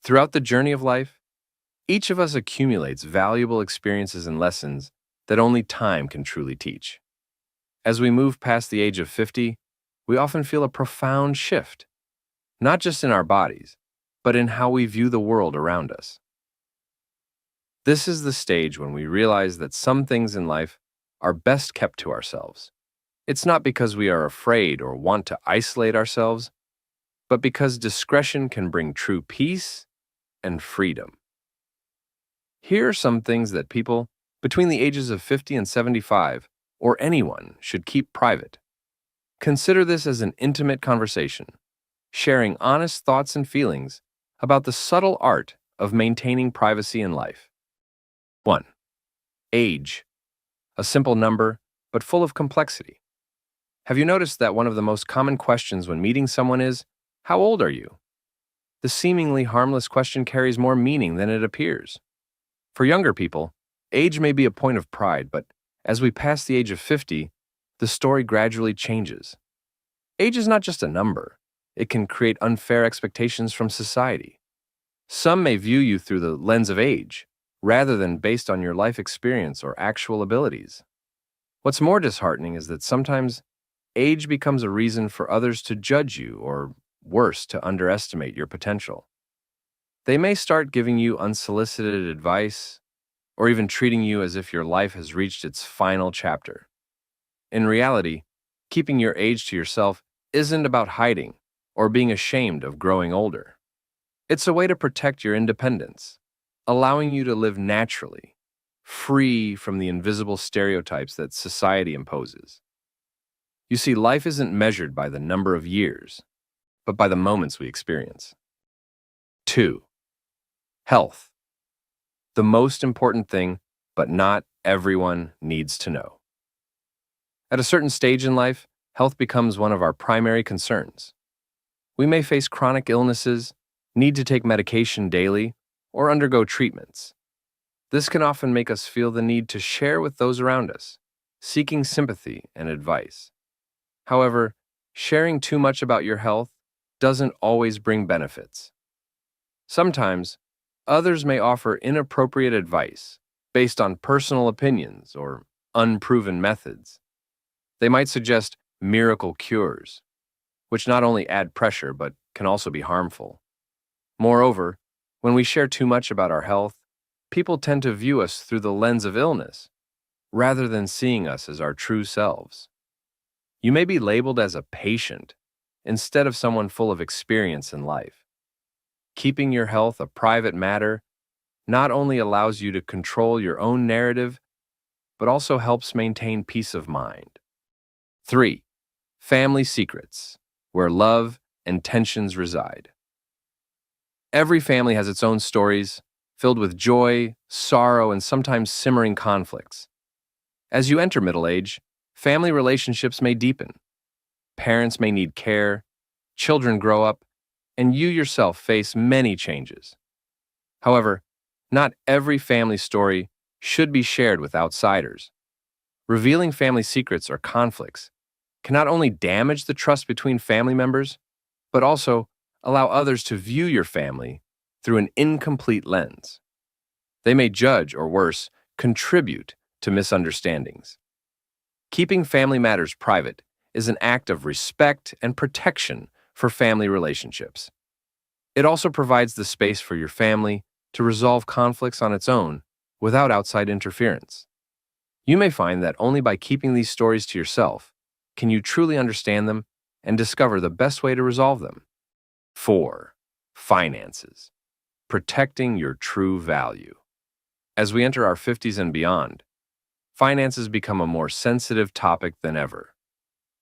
Throughout the journey of life, each of us accumulates valuable experiences and lessons that only time can truly teach. As we move past the age of 50, we often feel a profound shift, not just in our bodies, but in how we view the world around us. This is the stage when we realize that some things in life are best kept to ourselves. It's not because we are afraid or want to isolate ourselves, but because discretion can bring true peace and freedom. Here are some things that people between the ages of 50 and 75, or anyone, should keep private. Consider this as an intimate conversation, sharing honest thoughts and feelings about the subtle art of maintaining privacy in life. 1. Age. A simple number, but full of complexity. Have you noticed that one of the most common questions when meeting someone is, "How old are you?" The seemingly harmless question carries more meaning than it appears. For younger people, age may be a point of pride, but as we pass the age of 50, the story gradually changes. Age is not just a number. It can create unfair expectations from society. Some may view you through the lens of age, rather than based on your life experience or actual abilities. What's more disheartening is that sometimes age becomes a reason for others to judge you, or worse, to underestimate your potential. They may start giving you unsolicited advice, or even treating you as if your life has reached its final chapter. In reality, keeping your age to yourself isn't about hiding or being ashamed of growing older. It's a way to protect your independence, allowing you to live naturally, free from the invisible stereotypes that society imposes. You see, life isn't measured by the number of years, but by the moments we experience. 2. Health. The most important thing, but not everyone needs to know. At a certain stage in life, health becomes one of our primary concerns. We may face chronic illnesses, need to take medication daily, or undergo treatments. This can often make us feel the need to share with those around us, seeking sympathy and advice. However, sharing too much about your health doesn't always bring benefits. Sometimes, others may offer inappropriate advice based on personal opinions or unproven methods. They might suggest miracle cures, which not only add pressure but can also be harmful. Moreover, when we share too much about our health, people tend to view us through the lens of illness, rather than seeing us as our true selves. You may be labeled as a patient instead of someone full of experience in life. Keeping your health a private matter not only allows you to control your own narrative, but also helps maintain peace of mind. 3. Family secrets, where love and tensions reside. Every family has its own stories, filled with joy, sorrow, and sometimes simmering conflicts. As you enter middle age, family relationships may deepen. Parents may need care, children grow up, and you yourself face many changes. However, not every family story should be shared with outsiders. Revealing family secrets or conflicts can not only damage the trust between family members, but also allow others to view your family through an incomplete lens. They may judge, or worse, contribute to misunderstandings. Keeping family matters private is an act of respect and protection for family relationships. It also provides the space for your family to resolve conflicts on its own without outside interference. You may find that only by keeping these stories to yourself can you truly understand them and discover the best way to resolve them. 4. Finances. Protecting your true value. As we enter our 50s and beyond, finances become a more sensitive topic than ever.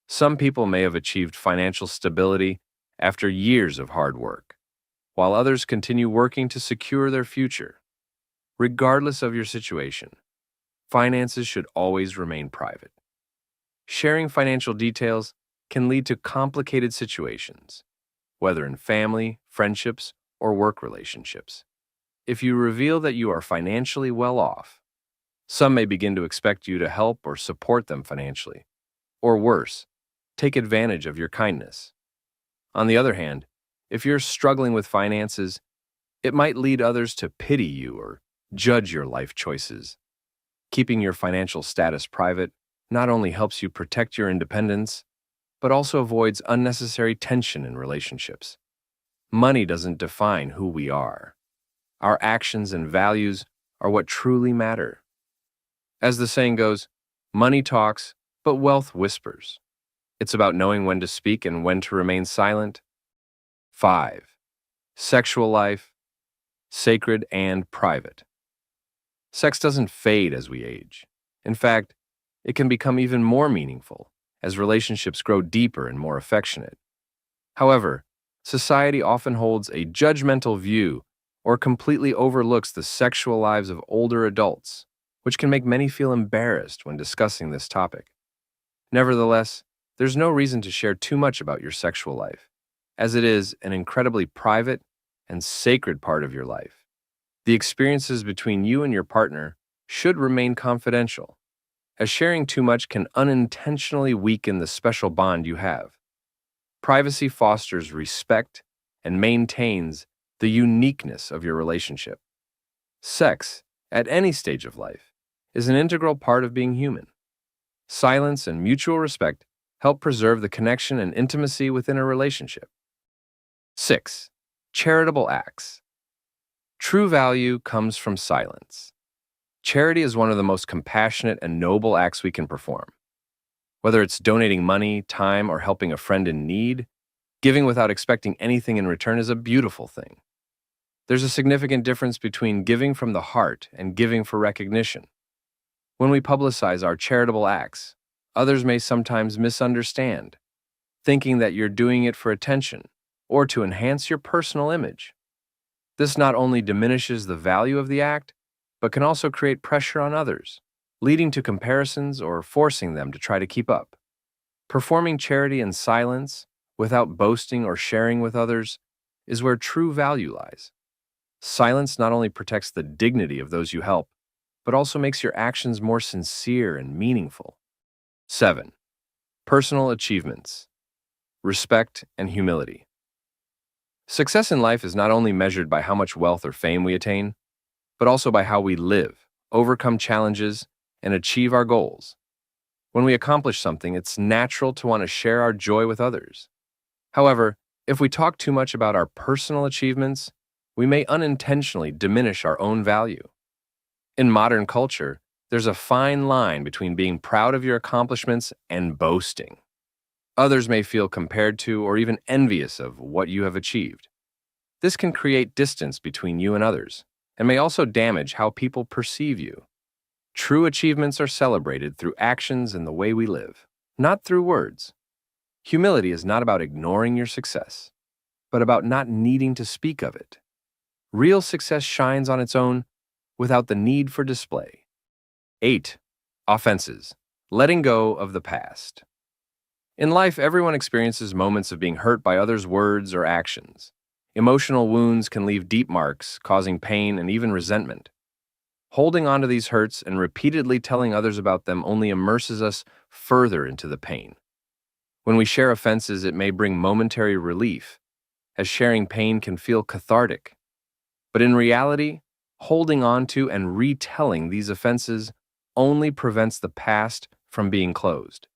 Some people may have achieved financial stability after years of hard work, while others continue working to secure their future. Regardless of your situation, finances should always remain private. Sharing financial details can lead to complicated situations, whether in family, friendships, or work relationships. If you reveal that you are financially well off, some may begin to expect you to help or support them financially, or worse, take advantage of your kindness. On the other hand, if you're struggling with finances, It might lead others to pity you or judge your life choices. Keeping your financial status private not only helps you protect your independence, but also avoids unnecessary tension in relationships. Money doesn't define who we are. Our actions and values are what truly matter. As the saying goes, money talks, but wealth whispers. It's about knowing when to speak and when to remain silent. 5. Sexual life, sacred and private. Sex doesn't fade as we age. In fact, it can become even more meaningful as relationships grow deeper and more affectionate. However, society often holds a judgmental view or completely overlooks the sexual lives of older adults, which can make many feel embarrassed when discussing this topic. Nevertheless, there's no reason to share too much about your sexual life, as it is an incredibly private and sacred part of your life. The experiences between you and your partner should remain confidential, as sharing too much can unintentionally weaken the special bond you have. Privacy fosters respect and maintains the uniqueness of your relationship. Sex, at any stage of life, is an integral part of being human. Silence and mutual respect help preserve the connection and intimacy within a relationship. 6. Charitable acts. True value comes from silence. Charity is one of the most compassionate and noble acts we can perform. Whether it's donating money, time, or helping a friend in need, giving without expecting anything in return is a beautiful thing. There's a significant difference between giving from the heart and giving for recognition. When we publicize our charitable acts, others may sometimes misunderstand, thinking that you're doing it for attention or to enhance your personal image. This not only diminishes the value of the act, but can also create pressure on others, leading to comparisons or forcing them to try to keep up. Performing charity in silence, without boasting or sharing with others, is where true value lies. Silence not only protects the dignity of those you help, but also makes your actions more sincere and meaningful. 7. Personal achievements, respect, and humility. Success in life is not only measured by how much wealth or fame we attain, but also by how we live, overcome challenges, and achieve our goals. When we accomplish something, it's natural to want to share our joy with others. However, if we talk too much about our personal achievements, we may unintentionally diminish our own value. In modern culture, there's a fine line between being proud of your accomplishments and boasting. Others may feel compared to or even envious of what you have achieved. This can create distance between you and others, and may also damage how people perceive you. True achievements are celebrated through actions and the way we live, not through words. Humility is not about ignoring your success, but about not needing to speak of it. Real success shines on its own without the need for display. 8. Offenses. Letting go of the past. In life, everyone experiences moments of being hurt by others' words or actions. Emotional wounds can leave deep marks, causing pain and even resentment. Holding on to these hurts and repeatedly telling others about them only immerses us further into the pain. When we share offenses, it may bring momentary relief, as sharing pain can feel cathartic. But in reality, holding on to and retelling these offenses only prevents the past from being closed.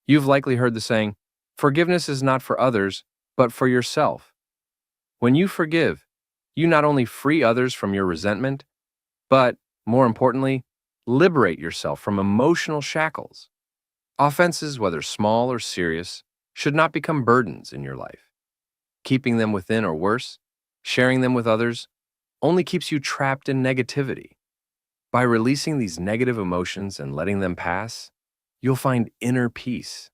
You've likely heard the saying, "Forgiveness is not for others, but for yourself." When you forgive, you not only free others from your resentment, but, more importantly, liberate yourself from emotional shackles. Offenses, whether small or serious, should not become burdens in your life. Keeping them within, or worse, sharing them with others, only keeps you trapped in negativity. By releasing these negative emotions and letting them pass, you'll find inner peace.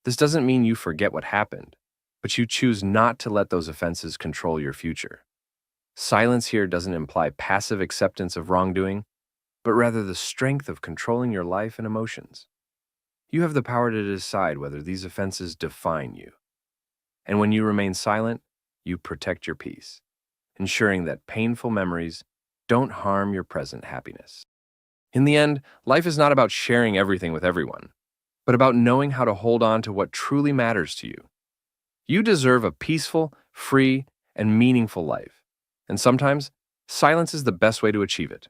This doesn't mean you forget what happened, but you choose not to let those offenses control your future. Silence here doesn't imply passive acceptance of wrongdoing, but rather the strength of controlling your life and emotions. You have the power to decide whether these offenses define you. And when you remain silent, you protect your peace, ensuring that painful memories don't harm your present happiness. In the end, life is not about sharing everything with everyone, but about knowing how to hold on to what truly matters to you. You deserve a peaceful, free, and meaningful life, And sometimes, silence is the best way to achieve it.